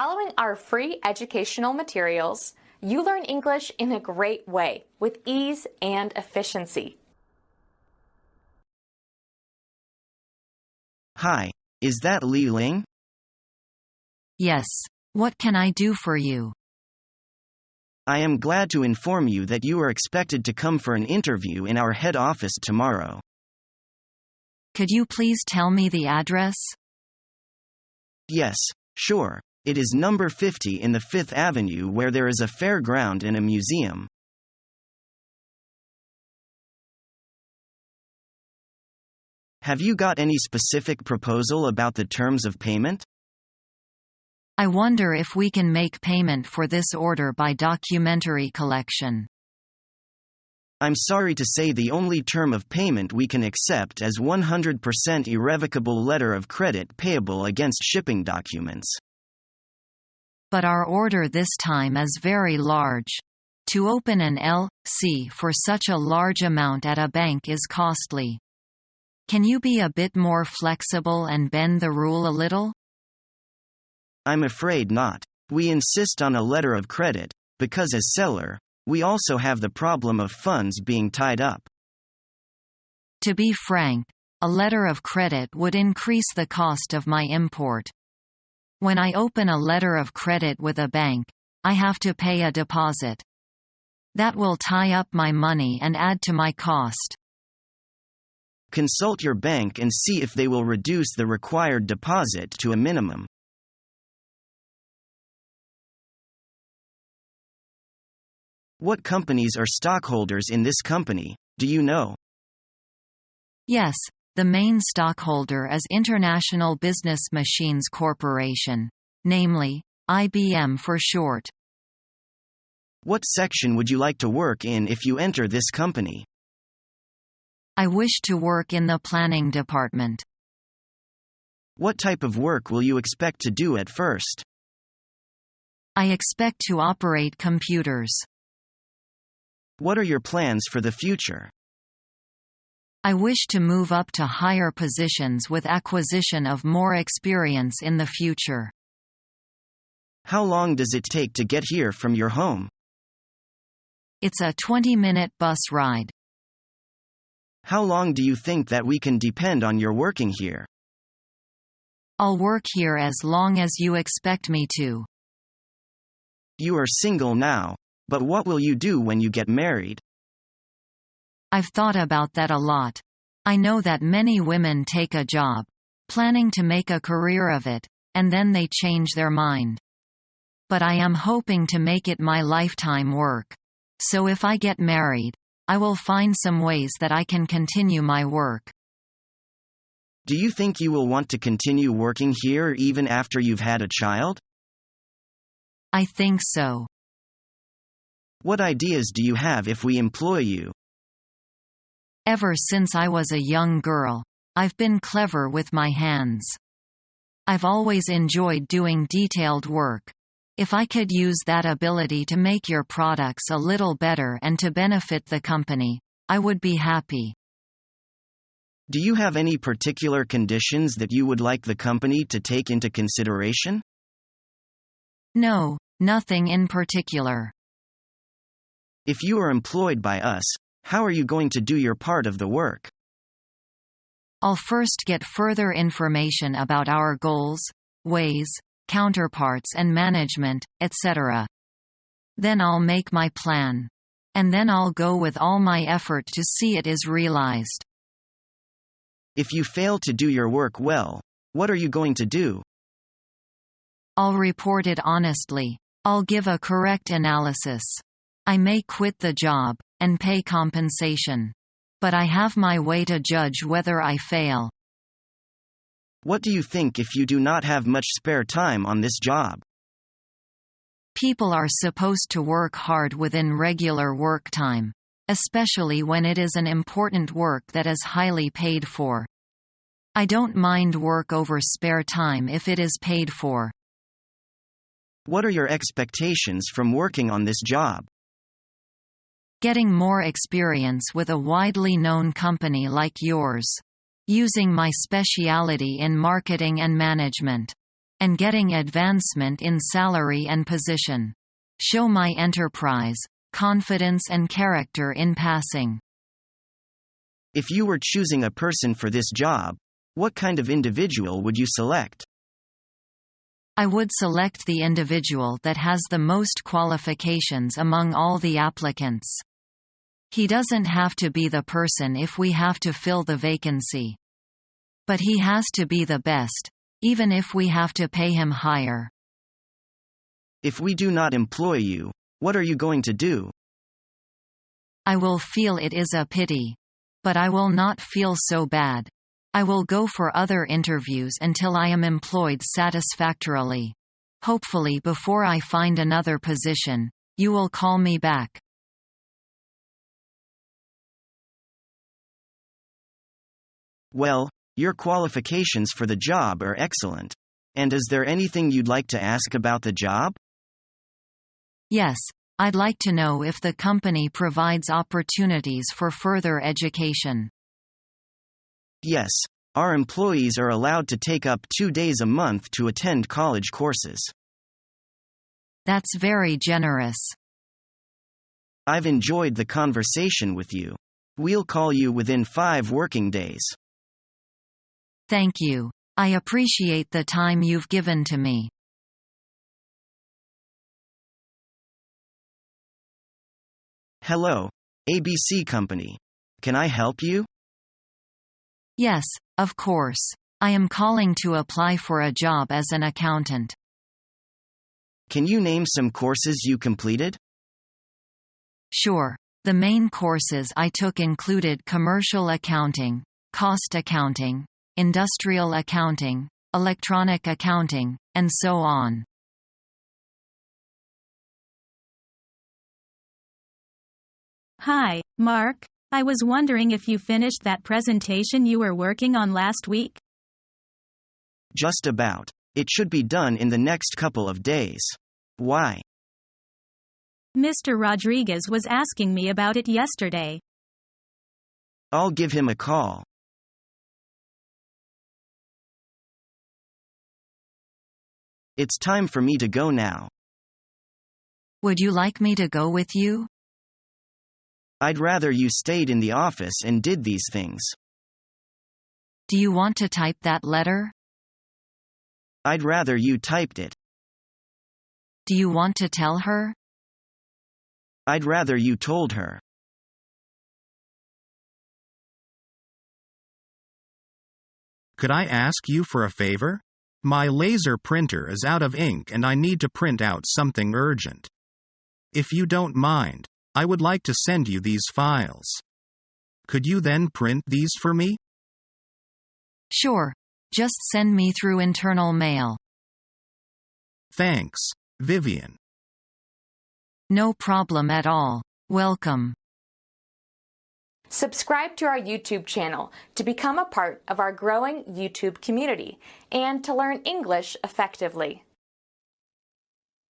Following our free educational materials, you learn English in a great way with ease and efficiency. Hi, is that Li Ling? Yes. What can I do for you? I am glad to inform you that you are expected to come for an interview in our head office tomorrow. Could you please tell me the address? Yes, sure. It is number 50 in the 5th Avenue where there is a fairground and a museum. Have you got any specific proposal about the terms of payment? I wonder if we can make payment for this order by documentary collection. I'm sorry to say the only term of payment we can accept is 100% irrevocable letter of credit payable against shipping documents. But our order this time is very large. To open an LC for such a large amount at a bank is costly. Can you be a bit more flexible and bend the rule a little? I'm afraid not. We insist on a letter of credit, because as seller, we also have the problem of funds being tied up. To be frank, a letter of credit would increase the cost of my import. When I open a letter of credit with a bank, I have to pay a deposit. That will tie up my money and add to my cost. Consult your bank and see if they will reduce the required deposit to a minimum. What companies are stockholders in this company, do you know? Yes, the main stockholder is International Business Machines Corporation, namely, IBM for short. What section would you like to work in if you enter this company? I wish to work in the planning department. What type of work will you expect to do at first? I expect to operate computers. What are your plans for the future? I wish to move up to higher positions with acquisition of more experience in the future. How long does it take to get here from your home? It's a 20-minute bus ride. How long do you think that we can depend on your working here? I'll work here as long as you expect me to. You are single now, but what will you do when you get married? I've thought about that a lot. I know that many women take a job, planning to make a career of it, and then they change their mind. But I am hoping to make it my lifetime work. So if I get married, I will find some ways that I can continue my work. Do you think you will want to continue working here even after you've had a child? I think so. What ideas do you have if we employ you? Ever since I was a young girl, I've been clever with my hands. I've always enjoyed doing detailed work. If I could use that ability to make your products a little better and to benefit the company, I would be happy. Do you have any particular conditions that you would like the company to take into consideration? No, nothing in particular. If you are employed by us, how are you going to do your part of the work? I'll first get further information about our goals, ways, counterparts and management, etc. Then I'll make my plan. And then I'll go with all my effort to see it is realized. If you fail to do your work well, what are you going to do? I'll report it honestly. I'll give a correct analysis. I may quit the job, and pay compensation. But I have my way to judge whether I fail. What do you think if you do not have much spare time on this job? People are supposed to work hard within regular work time, especially when it is an important work that is highly paid for. I don't mind work over spare time if it is paid for. What are your expectations from working on this job? Getting more experience with a widely known company like yours. Using my speciality in marketing and management. and getting advancement in salary and position. Show my enterprise, confidence and character in passing. If you were choosing a person for this job, what kind of individual would you select? I would select the individual that has the most qualifications among all the applicants. He doesn't have to be the person if we have to fill the vacancy. But he has to be the best, even if we have to pay him higher. If we do not employ you, what are you going to do? I will feel it is a pity. But I will not feel so bad. I will go for other interviews until I am employed satisfactorily. Hopefully before I find another position, you will call me back. Well, your qualifications for the job are excellent. And is there anything you'd like to ask about the job? Yes, I'd like to know if the company provides opportunities for further education. Yes, our employees are allowed to take up 2 days a month to attend college courses. That's very generous. I've enjoyed the conversation with you. We'll call you within 5 working days. Thank you. I appreciate the time you've given to me. Hello, ABC Company. Can I help you? Yes, of course. I am calling to apply for a job as an accountant. Can you name some courses you completed? Sure. The main courses I took included commercial accounting, cost accounting, industrial accounting, electronic accounting, and so on. Hi, Mark. I was wondering if you finished that presentation you were working on last week? Just about. It should be done in the next couple of days. Why? Mr. Rodriguez was asking me about it yesterday. I'll give him a call. It's time for me to go now. Would you like me to go with you? I'd rather you stayed in the office and did these things. Do you want to type that letter? I'd rather you typed it. Do you want to tell her? I'd rather you told her. Could I ask you for a favor? My laser printer is out of ink and I need to print out something urgent. If you don't mind, I would like to send you these files. Could you then print these for me? Sure. Just send me through internal mail. Thanks, Vivian. No problem at all. Welcome. Subscribe to our YouTube channel to become a part of our growing YouTube community and to learn English effectively.